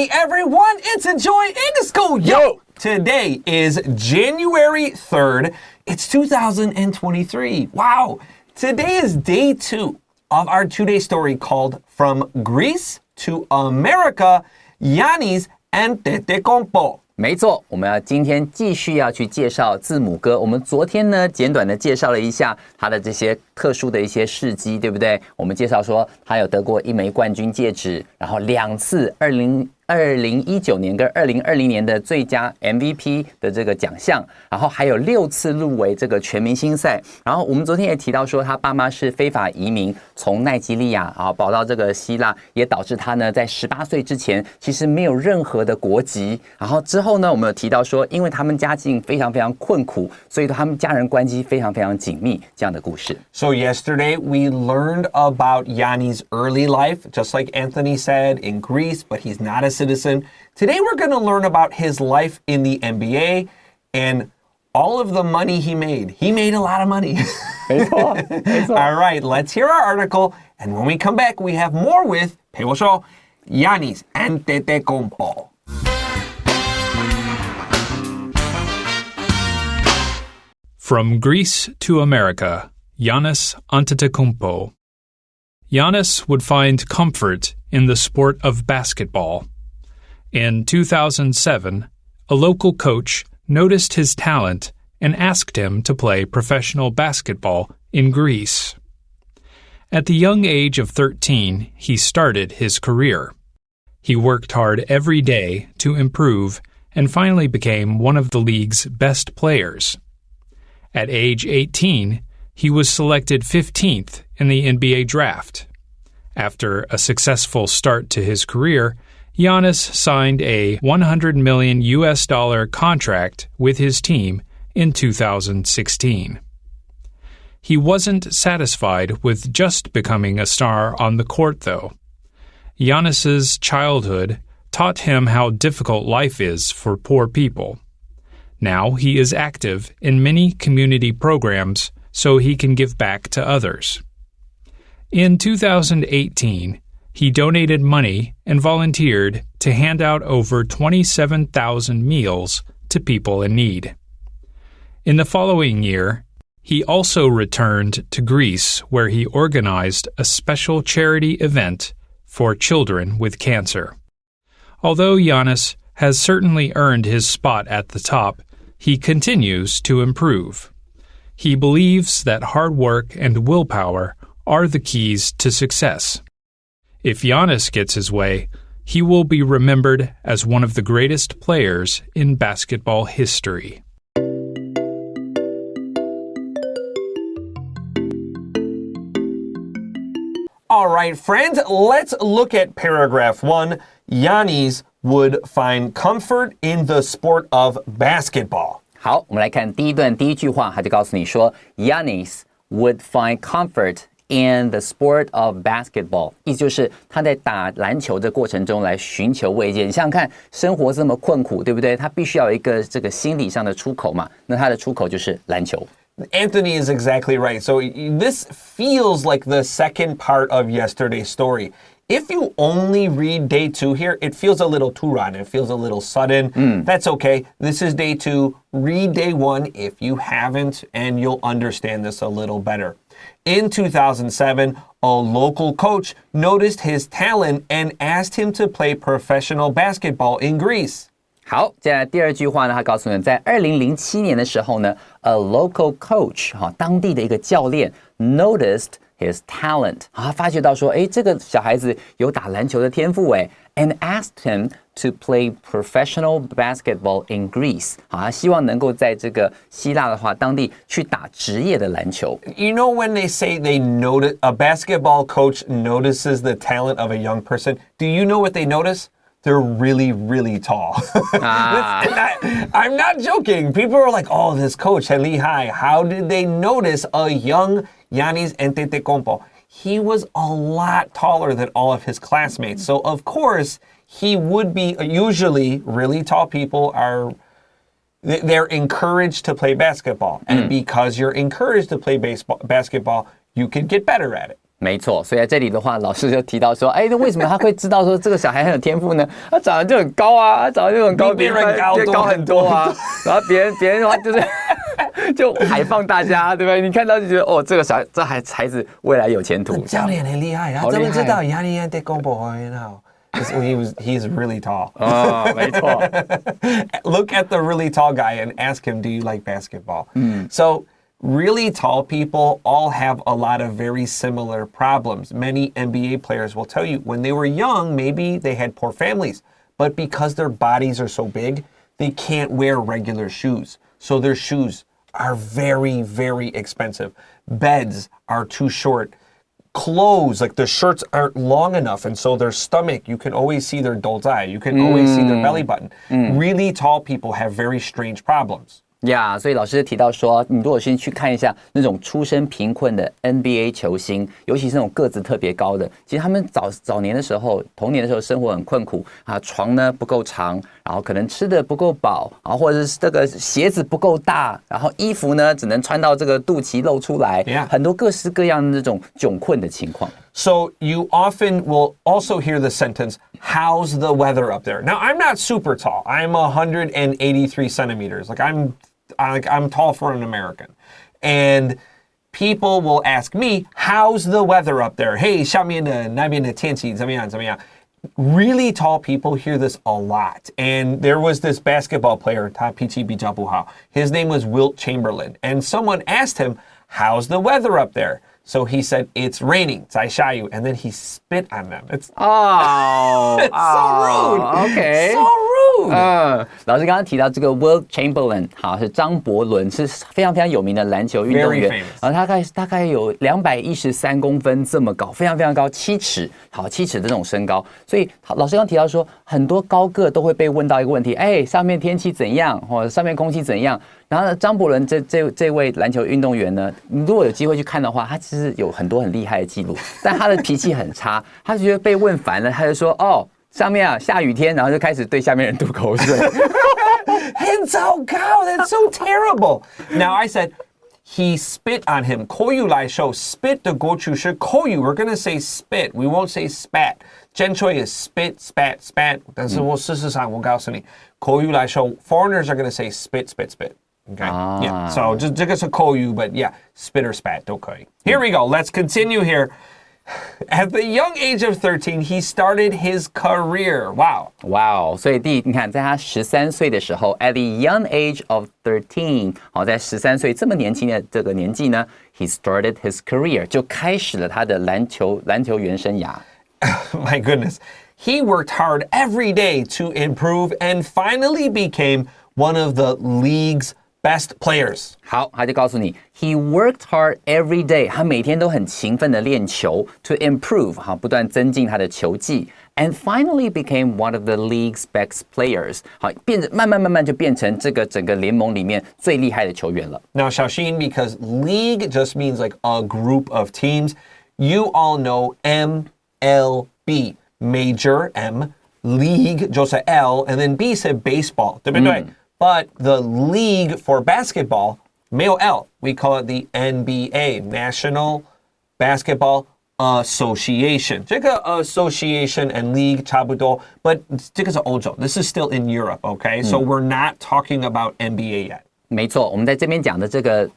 Hey everyone, it's a joy in the school. Yo! Today is January 3rd. It's 2023. Wow. Today is day 2 of our 2-day story called From Greece to America, Giannis Antetokounmpo. 没错，我们今天继续要去介绍字母哥。我们昨天呢，简短的介绍了一下他的这些特殊的一些事迹，对不对？我们介绍说他有得过1枚冠军戒指，然后2次2019年跟2020年的最佳 MVP 的这个奖项，然后还有6次入围这个全明星赛。然后我们昨天也提到说，他爸妈是非法移民，从奈及利亚跑到这个希腊，也导致他呢在18岁之前其实没有任何的国籍。然后之后呢，我们有提到说，因为他们家境非常非常困苦，所以他们家人关系非常非常紧密，这样的故事。So yesterday we learned about Giannis' early life, just like Anthony said, in Greece, but he's not a citizen. Today we're going to learn about his life in the NBA and all of the money he made. He made a lot of money. 没错，没错。All right, let's hear our article. And when we come back, we have more with, 陪我说, Giannis Antetokounmpo. From Greece to America, Giannis Antetokounmpo. Giannis would find comfort in the sport of basketball. In 2007, a local coach noticed his talent and asked him to play professional basketball in Greece. At the young age of 13, he started his career. He worked hard every day to improve and finally became one of the league's best players. At age 18, he was selected 15th in the NBA draft. After a successful start to his career, Giannis signed a $100 million contract with his team in 2016. He wasn't satisfied with just becoming a star on the court, though. Giannis's childhood taught him how difficult life is for poor people. Now he is active in many community programs so he can give back to others. In 2018, he donated money and volunteered to hand out over 27,000 meals to people in need. In the following year, he also returned to Greece where he organized a special charity event for children with cancer. Although Giannis has certainly earned his spot at the top, he continues to improve. He believes that hard work and willpower are the keys to success. If Giannis gets his way, he will be remembered as one of the greatest players in basketball history. All right, friends, let's look at paragraph 1. Giannis would find comfort in the sport of basketball. 好，我们来看第一段第一句话，他就告诉你说 Giannis would find comfort in the sport of basketball， 意思就是他在打篮球的过程中来寻求慰藉。你想想看，生活这么困苦，对不对？他必须要有一个这个心理上的出口嘛，那他的出口就是篮球。Anthony is exactly right. So this feels like the second part of yesterday's story. If you only read day 2 here, it feels a little too rotten. It feels a little sudden. That's okay. This is day 2. Read day 1 if you haven't, and you'll understand this a little better. In 2007, a local coach noticed his talent and asked him to play professional basketball in Greece. 好，接下来第二句话呢，他告诉你，在2007年的时候呢 ，a local coach 当地的一个教练 noticed his talent 他发觉到说，这个小孩子有打篮球的天赋and asked him to play professional basketball in Greece 他希望能够在这个希腊的话，当地去打职业的篮球。You know when they say they notice a basketball coach notices the talent of a young person, do you know what they notice? They're really, really tall. I'm not joking. People are like, oh, this coach, Lehigh, how did they notice a young Giannis Antetokounmpo? He was a lot taller than all of his classmates. So, of course, he would be usually really tall people they're encouraged to play basketball. And because you're encouraged to play basketball, you can get better at it. 没错，所以在这里的话，老师就提到说，哎，那为什么他会知道说这个小孩很有天赋呢？他长得就很高啊，他长得就很高，比别人高很多啊。然后别人的话就是就海放大家，对不对？你看到就觉得哦，这孩子未来有前途。教练很厉害，他怎么知道Giannis Antetokounmpo很好？He's really tall. 哦，没错。Look at the really tall guy and ask him, do you like basketball? So really tall people all have a lot of very similar problems. Many NBA players will tell you when they were young, maybe they had poor families, but because their bodies are so big, they can't wear regular shoes. So their shoes are very, very expensive. Beds are too short. Clothes, like the shirts aren't long enough, and so their stomach, you can always see their dolzai, you can always see their belly button. Really tall people have very strange problems. 呀，所以老师提到说，你如果先去看一下那种出身贫困的 NBA 球星，尤其是那种个子特别高的，其实他们早年的时候，童年的时候生活很困苦啊，床呢不够长，然后可能吃的不够饱，然后或者是这个鞋子不够大，然后衣服呢只能穿到这个肚脐露出来，很多各式各样的这种窘困的情况。So you often will also hear the sentence, how's the weather up there? Now, I'm not super tall. I'm 183 centimeters. Like I'm tall for an American. And people will ask me, how's the weather up there? Hey, 下面的那边的天气怎么样？ Really tall people hear this a lot. And there was this basketball player, 他脾气比较不好. His name was Wilt Chamberlain. And someone asked him, how's the weather up there? So he said, it's raining, 在下雨, and then he spit on them. It's so rude. Okay. So rude. 老师刚刚提到这个 Wilt Chamberlain， 好，是张伯伦，是非常非常有名的篮球运动员。然后大概有213公分这么高，非常非常高，7尺，好，7尺的这种身高。所以老师刚提到说，很多高个都会被问到一个问题，哎，上面天气怎样，或者上面空气怎样？然后呢，张伯伦这位篮球运动员呢，你如果有机会去看的话，他其实有很多很厉害的记录，但他的脾气很差，他就觉得被问烦了，他就说哦。上面啊下雨天，然后就开始对下面人吐口水。很糟糕 That's so terrible. Now I said he spit on him. 口语来说 spit 的过去是口语 We're gonna say spit. We won't say spat. 正确 is spit, spat, spat. 但是我事实上我告诉你，口语来说 foreigners are gonna say spit, spit, spit. Okay. Yeah. So 这个是口语 but yeah, spit or spat 都可以。Here we go. Let's continue here. At the young age of 13, he started his career. Wow. Wow. 所以你看，在他13岁的时候 ，at the young age of 13， 好，在13岁这么年轻的这个年纪呢 ，he started his career， 就开始了他的篮球员生涯。My goodness. He worked hard every day to improve and finally became one of the league's best players. 好，他就告诉你 ，he worked hard every day， 他每天都很勤奋的练球 ，to improve， 好，不断增进他的球技 ，and finally became one of the league's best players， 好，慢慢就变成这个整个联盟里面最厉害的球员了。Now, Xiaoxin, because league just means like a group of teams, you all know MLB, major M, league 就是 L, and then B 是 baseball， 对不对？But the league for basketball, 没有 L, we call it the NBA, National Basketball Association. 这个 association and league 差不多 but 这个是欧洲 This is still in Europe, okay? So we're not talking about NBA yet. 没错，我们在这边讲的这个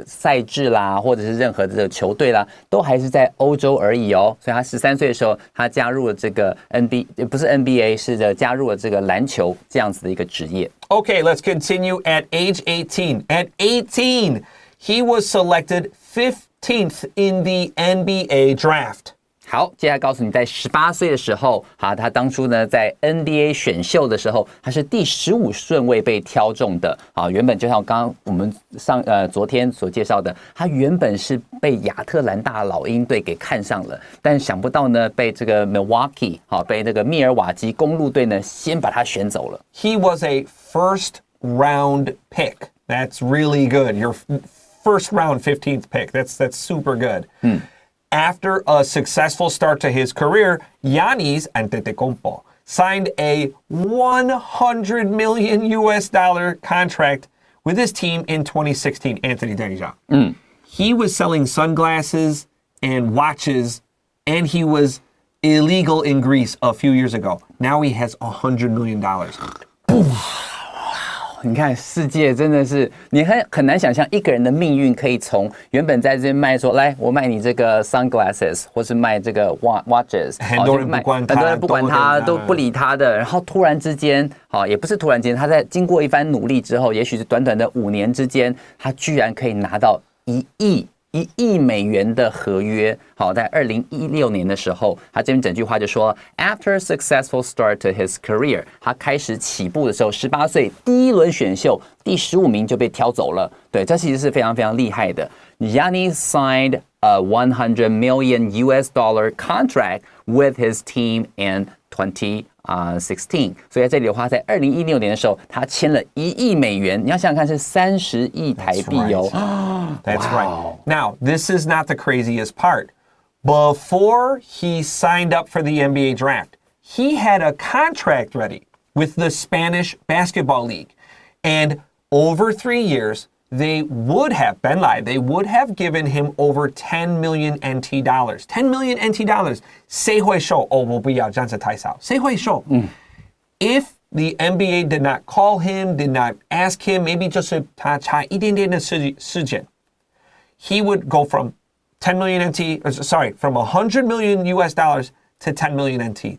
赛制啦，或者是任何的球队啦，都还是在欧洲而已哦。所以他13岁的时候，他加入了这个 不是 NBA， 是加入了这个篮球这样子的一个职业。Okay, let's continue at age 18. At 18, he was selected 15th in the NBA draft. 好，接下来告诉你，在18岁的时候，好，他当初呢在 NBA 选秀的时候，他是第15顺位被挑中的。好，原本就像刚刚我们昨天所介绍的，他原本是被亚特兰大老鹰队给看上了，但想不到呢被这个 Milwaukee 好被这个密尔瓦基公鹿队呢先把他选走了。He was a first round pick. That's really good. Your first round 15th pick. That's super good. After a successful start to his career, Giannis Antetokounmpo signed a $100 million contract with his team in 2016. Anthony, 等一下。He was selling sunglasses and watches, and he was illegal in Greece a few years ago. Now he has $100 million. Boom. 你看，世界真的是你很难想象一个人的命运可以从原本在这边卖说，来我卖你这个 sunglasses， 或是卖这个 watches， 很多人不管他，很多人不管他，都不理他的，然后突然之间，也不是突然间，他在经过一番努力之后，也许是短短的5年之间，他居然可以拿到1亿美元的合约。好，在2016年的时候，他这边整句话就说 ，After a successful start to his career， 他开始起步的时候，18岁第一轮选秀第15名就被挑走了。对，这其实是非常非常厉害的。Giannis signed a $100 million contract with his team in 2016， 所以在这里的话，在2016年的时候，他签了1亿美元。你要想想看，是30亿台币哦。That's right. Now, this is not the craziest part. Before he signed up for the NBA draft, he had a contract ready with the Spanish Basketball League. And over 3 years, they would have given him over 10 million NT dollars. 10 million NT dollars. 谁会说我不要这样子太少？谁会说？ If the NBA did not call him, did not ask him, maybe 就是他差一点点的时间 he would go from 10 million NT, from $100 million to 10 million NT.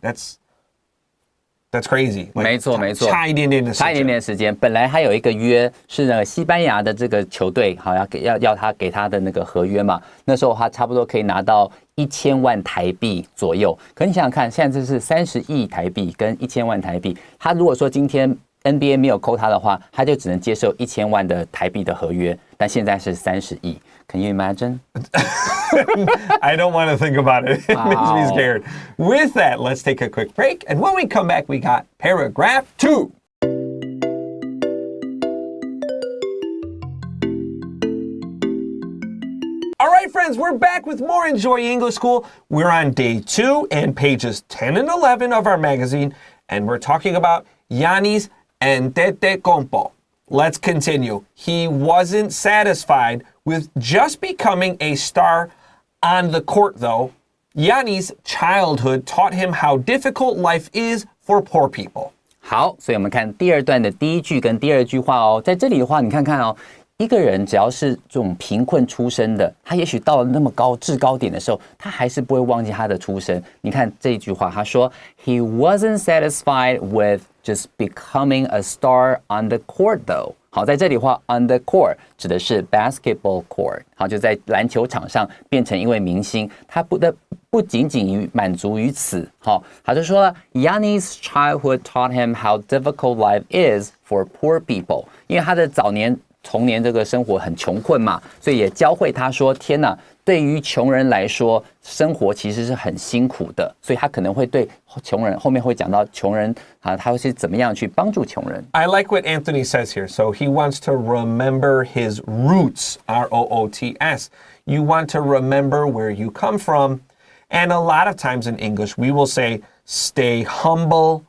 That's crazy. 没错，差一点点的时间。本来还有一个约是那个西班牙的这个球队，好要他给他的那个合约嘛。那时候他差不多可以拿到1000万台币左右。可你想想看，现在这是30亿台币跟1000万台币。他如果说今天 NBA 没有扣他的话，他就只能接受1000万的台币的合约。但现在是30亿。Can you imagine? I don't want to think about it. It makes me scared. With that, let's take a quick break. And when we come back, we got paragraph 2. All right, friends, we're back with more Enjoy English School. We're on day 2 and pages 10 and 11 of our magazine. And we're talking about Giannis Antetokounmpo. Let's continue. He wasn't satisfied with just becoming a star on the court, though. Giannis' childhood taught him how difficult life is for poor people. 好，所以我们看第二段的第一句跟第二句话哦。在这里的话，你看看哦，一个人只要是这种贫困出身的，他也许到了那么制高点的时候，他还是不会忘记他的出身。你看这一句话，他说 He wasn't satisfied with just becoming a star on the court, though. 好，在这里的话 on the court 指的是 basketball court， 好，就在篮球场上变成一位明星，他不仅仅满足于此，好，他就说了 Giannis' childhood taught him how difficult life is for poor people， 因为他的童年这个生活很穷困嘛，所以也教会他说，天哪，对于穷人来说，生活其实是很辛苦的，所以他可能会对穷人，后面会讲到穷人啊，他会是怎么样去帮助穷人。I like what Anthony says here. So he wants to remember his roots, R-O-O-T-S. You want to remember where you come from. And a lot of times in English, we will say, stay humble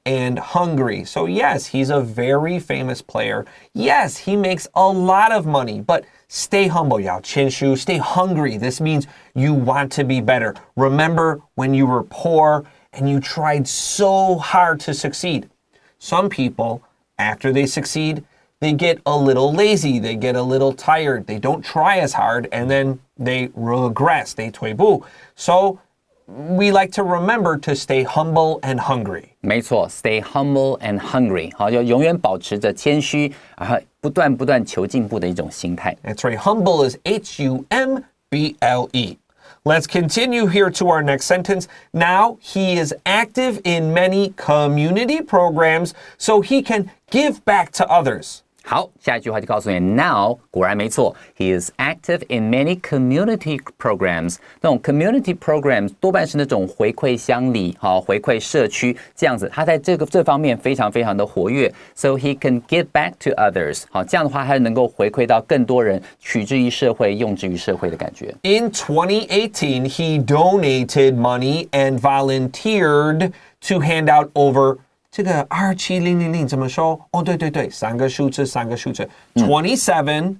and hungry. So yes, he's a very famous player. Yes, he makes a lot of money, but stay humble, 要谦虚, stay hungry. This means you want to be better. Remember when you were poor and you tried so hard to succeed. Some people, after they succeed, they get a little lazy, they get a little tired, they don't try as hard, and then they regress, they 退步. So we like to remember to stay humble and hungry. 没错 ，stay humble and hungry， 好，就永远保持着谦虚，然后不断求进步的一种心态。That's right. Humble is H-U-M-B-L-E. Let's continue here to our next sentence. Now he is active in many community programs, so he can give back to others. 好，下一句话就告诉你 ，Now 果然没错 ，He is active in many community programs。那种 community programs 多半是那种回馈乡里，好回馈社区这样子。他在这方面非常的活跃 ，so he can give back to others。好，这样的话他能够回馈到更多人，取之于社会，用之于社会的感觉。In 2018, he donated money and volunteered to hand out over. 这个27000怎么说？哦，对，三个数字，27,000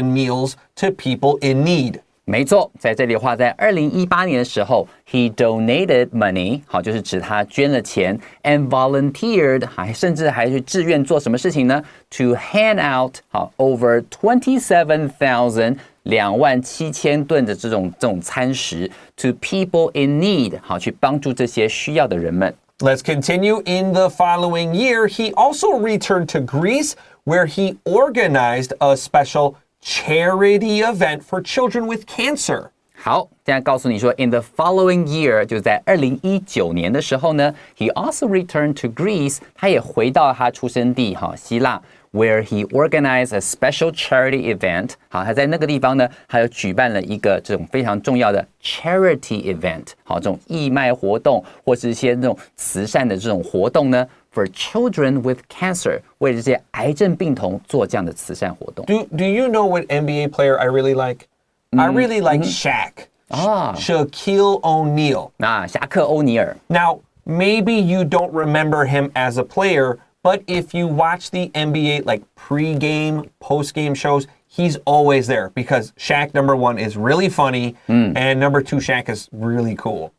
meals to people in need. 没错，在这里的话，在2018年的时候 ，he donated money， 好，就是指他捐了钱 ，and volunteered， 甚至还去志愿做什么事情呢 ？To hand out 好 over 27,000。27000吨的这种餐食 to people in need， 好，去帮助这些需要的人们。Let's continue. In the following year, he also returned to Greece, where he organized a special charity event for children with cancer. 好，现在告诉你说 ，in the following year， 就在2019年的时候呢 ，he also returned to Greece， 他也回到他出生地希腊。Where he organized a special charity event， 好，他在那个地方呢，还有举办了一个这种非常重要的 charity event， 好，这种义卖活动或是一些那种慈善的这种活动呢 ，for children with cancer， 为这些癌症病童做这样的慈善活动。Do you know what NBA player I really like? I really like Shaq. Shaquille O'Neal. 那侠客欧尼尔。Now, maybe you don't remember him as a player.But if you watch the NBA like pre-game, post-game shows, he's always there because Shaq, number one, is really funny, and number two, Shaq is really cool.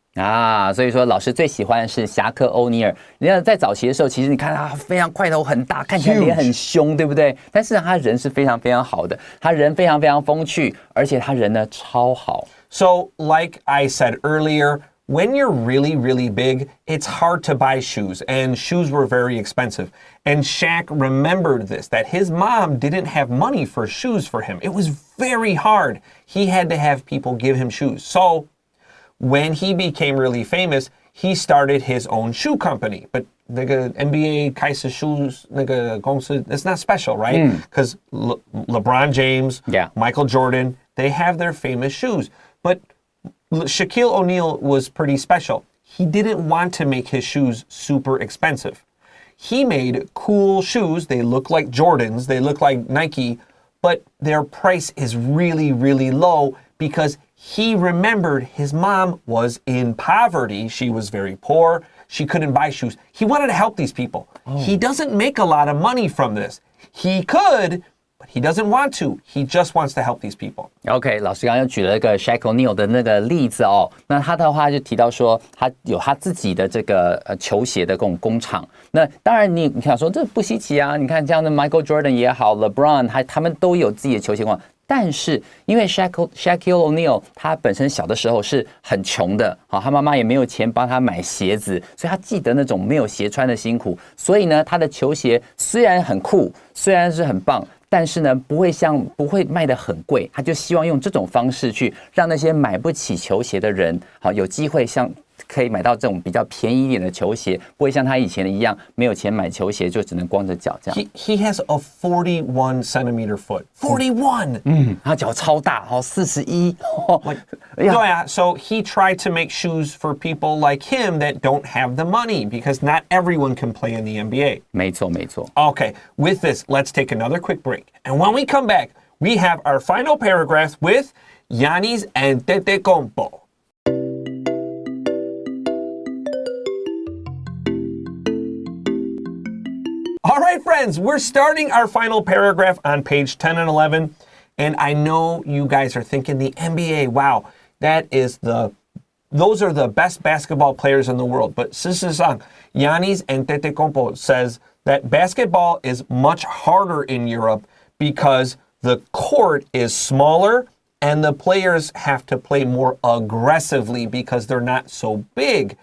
所以说老师最喜欢的是侠客欧尼尔。你看在早期的时候，其实你看他非常块头很大，看起来脸很凶，对不对？但是他人是非常非常好的，他人非常非常风趣，而且他人呢超好。So, like I said earlier,When you're really, really big, it's hard to buy shoes, and shoes were very expensive. And Shaq remembered this, that his mom didn't have money for shoes for him. It was very hard. He had to have people give him shoes. So when he became really famous, he started his own shoe company. But the NBA 开始 shoes 那个公司 it's not special, right? Because LeBron James, Michael Jordan, they have their famous shoes. But Shaquille O'Neal was pretty special. He didn't want to make his shoes super expensive. He made cool shoes. They look like Jordans. They look like Nike, but their price is really, really low because he remembered his mom was in poverty. She was very poor. She couldn't buy shoes. He wanted to help these people. He doesn't make a lot of money from this. He could,But he doesn't want to. He just wants to help these people. OK， 老师刚刚又举了一个 Shaq O'Neal 的那个例子哦。那他的话就提到说，他有他自己的这个球鞋的这种工厂。那当然你想说这不稀奇啊。你看这样的 Michael Jordan 也好 ，LeBron 他们都有自己的球鞋工厂。但是因为 Shaquille O'Neal 他本身小的时候是很穷的，好，他妈妈也没有钱帮他买鞋子，所以他记得那种没有鞋穿的辛苦。所以呢，他的球鞋虽然很酷，虽然是很棒。但是呢，不会卖得很贵，他就希望用这种方式去让那些买不起球鞋的人，好有机会可以买到这种比较便宜一点的球鞋，不会像他以前的一样没有钱买球鞋就只能光着脚这样。He has a 41 centimeter foot. 41. 他脚超大41。对啊 so he tried to make shoes for people like him that don't have the money because not everyone can play in the NBA. 没错。Okay, with this, let's take another quick break. And when we come back, we have our final paragraph with Giannis Antetokounmpo.All right, friends, we're starting our final paragraph on page 10 and 11. And I know you guys are thinking the NBA, wow, those are the best basketball players in the world. But 事实上, Giannis Antetokounmpo says that basketball is much harder in Europe because the court is smaller and the players have to play more aggressively because they're not so big.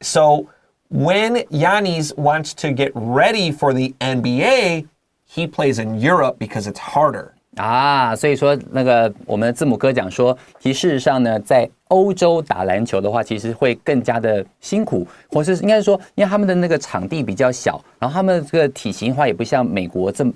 So,When Giannis wants to get ready for the NBA, he plays in Europe because it's harder. 所以说那个我们的字母哥讲说，其实事实上呢，在欧洲打篮球的话，其实会更加的辛苦，或是应该说，因为他们的那个场地比较小，然后他们这个体型的话也不像美国人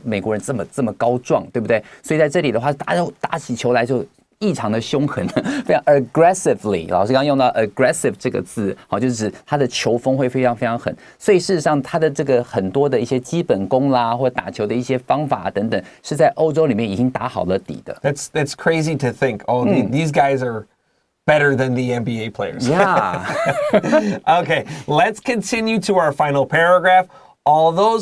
这么高壮，对不对？所以在这里的话，打起球来就异常的凶狠，非常 aggressively。老师刚刚用到 aggressive 这个字，好，就是指他的球风会非常非常狠。所以事实上，他的这个很多的一些基本功啦，或打球的一些方法等等，是在欧洲里面已经打好了底的。That's crazy to think. Oh, these guys are better than the NBA players. Yeah. Okay, let's continue to our final paragraph. Although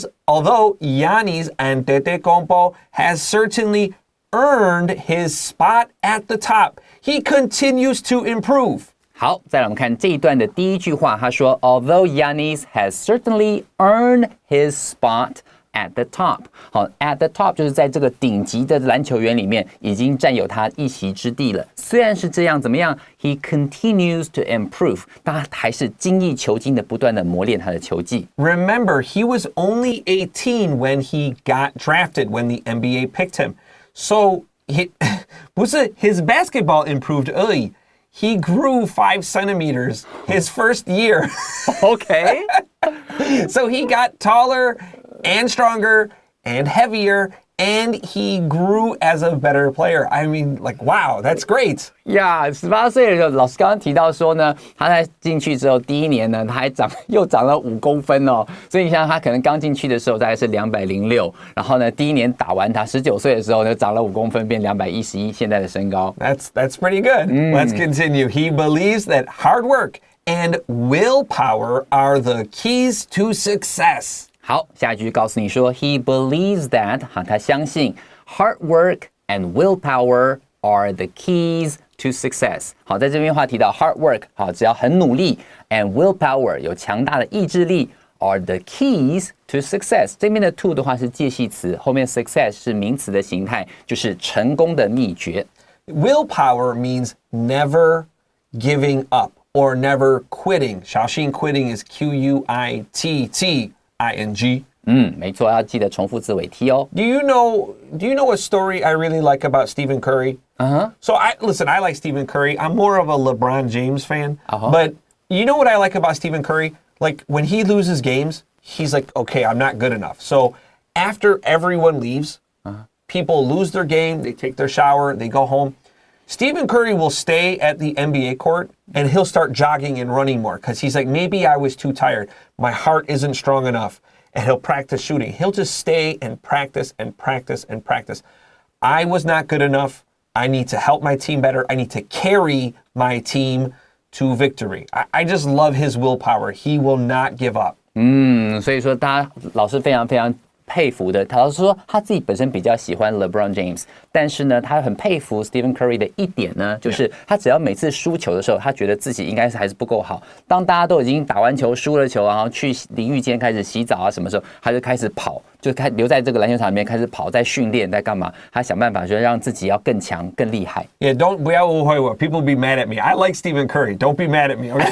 Giannis Antetokounmpo has certainly earned his spot at the top. He continues to improve. 好，再来我们看这一段的第一句话，他说 Although Giannis has certainly earned his spot at the top. 好 ，at the top 就是在这个顶级的篮球员里面已经占有他一席之地了。虽然是这样，怎么样 ？He continues to improve， 但他还是精益求精的，不断的磨练他的球技。Remember, he was only 18 when he got drafted, when the NBA picked him. So, 不是 his basketball improved early. He grew 5 centimeters his first year. Okay. So he got taller and stronger and heavier, and he grew as a better player. I mean, like, wow, that's great. 呀，18岁的时候，老师刚刚提到说呢，他在进去之后第一年呢，他还又长了5公分哦。所以你想想，他可能刚进去的时候大概是206，然后呢，第一年打完他19岁的时候呢，长了5公分，变211，现在的身高。That's pretty good. Let's continue. He believes that hard work and willpower are the keys to success. 好，下一句告诉你说 ，He believes that， 他相信 hard work and willpower are the keys to success。好，在这边话提到 hard work， 好，只要很努力 ，and willpower 有强大的意志力 ，are the keys to success。这边的 to 的话是介系词，后面 success 是名词的形态，就是成功的秘诀。Willpower means never giving up or never quitting. 小心 quitting is Q-U-I-T-T.ing. 没错，要记得重复字尾 t 哦。Do you know a story I really like about Stephen Curry? So I like Stephen Curry. I'm more of a LeBron James fan. But you know what I like about Stephen Curry? Like when he loses games, he's like, okay, I'm not good enough. So after everyone leaves, people lose their game, they take their shower, they go home. Stephen Curry will stay at the NBA court and he'll start jogging and running more because he's like, maybe I was too tired. My heart isn't strong enough. And he'll practice shooting. He'll just stay and practice and practice and practice. I was not good enough. I need to help my team better. I need to carry my team to victory. I just love his willpower. He will not give up. 所以说老师非常非常佩服的，他说他自己本身比较喜欢 LeBron James， 但是呢，他很佩服 Stephen Curry 的一点呢，就是他只要每次输球的时候，他觉得自己应该是还是不够好。当大家都已经打完球、输了球，然后去淋浴间开始洗澡啊，什么时候他就开始跑，就留在这个篮球场里面开始跑，在训练，在干嘛？他想办法说让自己要更强、更厉害。Yeah,不要误会我 People be mad at me. I like Stephen Curry. Don't be mad at me. Okay?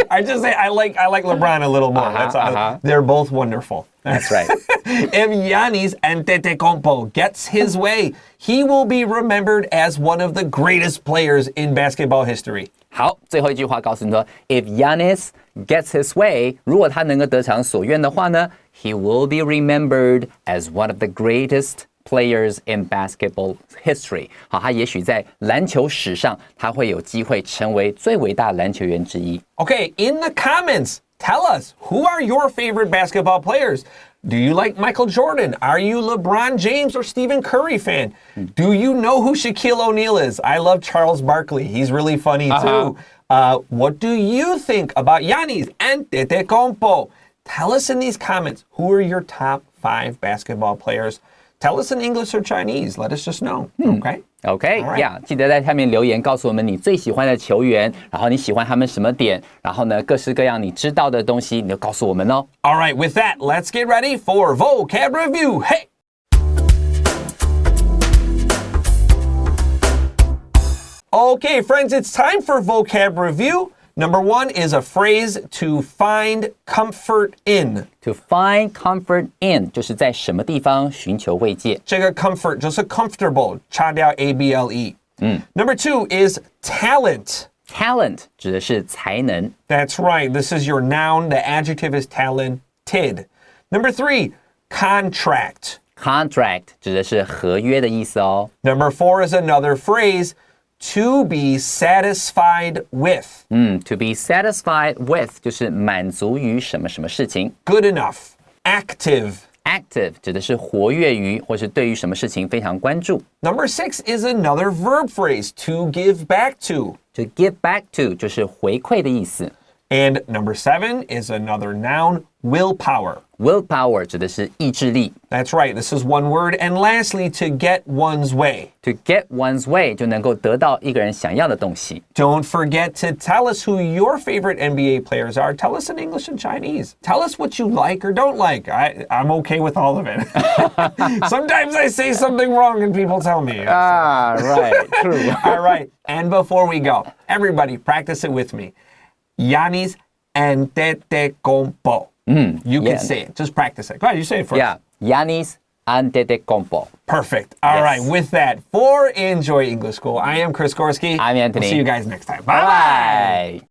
I just say I like LeBron a little more. That's all. They're both wonderful. That's right. If Giannis Antetokounmpo gets his way, he will be remembered as one of the greatest players in basketball history. 好，最后一句话告诉你说 ，If Giannis gets his way， 如果他能够得偿所愿的话呢 ，he will be remembered as one of the greatest players in basketball history。好，他也许在篮球史上，他会有机会成为最伟大篮球员之一。Okay, in the comments, tell us, who are your favorite basketball players? Do you like Michael Jordan? Are you LeBron James or Stephen Curry fan? Do you know who Shaquille O'Neal is? I love Charles Barkley. He's really funny too. What do you think about Giannis Antetokounmpo? Tell us in these comments, who are your top 5 basketball players? Tell us in English or Chinese. Let us just know. Okay? OK， 呀，记得在下面留言告诉我们你最喜欢的球员，然后你喜欢他们什么点，然后呢，各式各样你知道的东西，你就告诉我们哦。All right, with that, let's get ready for vocab review. Hey! Okay, friends, it's time for vocab review. Number 1 is a phrase to find comfort in. To find comfort in 就是在什么地方寻求慰藉。这个 comfort 就是 comfortable， 擦掉 able。Number 2 is talent. Talent 指的是才能。That's right. This is your noun. The adjective is talented. Number 3, contract. Contract 指的是合约的意思哦。Number 4 is another phrase, to be satisfied with. To be satisfied with 就是满足于什么什么事情。Good enough. Active. Active 指的是活跃于或是对于什么事情非常关注。Number 6 is another verb phrase, to give back to. To give back to 就是回馈的意思。And number 7 is another noun, willpower. Willpower 指的是意志力。That's right. This is one word. And lastly, to get one's way. To get one's way 就能够得到一个人想要的东西。Don't forget to tell us who your favorite NBA players are. Tell us in English and Chinese. Tell us what you like or don't like. I'm okay with all of it. Sometimes I say something wrong and people tell me. Right, true. All right. And before we go, everybody practice it with me. Giannis Antetokounmpo. You can say it. Just practice it. Go ahead, you say it first. Yeah, Giannis Antetokounmpo. Perfect. All right. With that, for Enjoy English School, I am Chris Gorski. I'm Anthony. We'll see you guys next time. Bye-bye. Bye.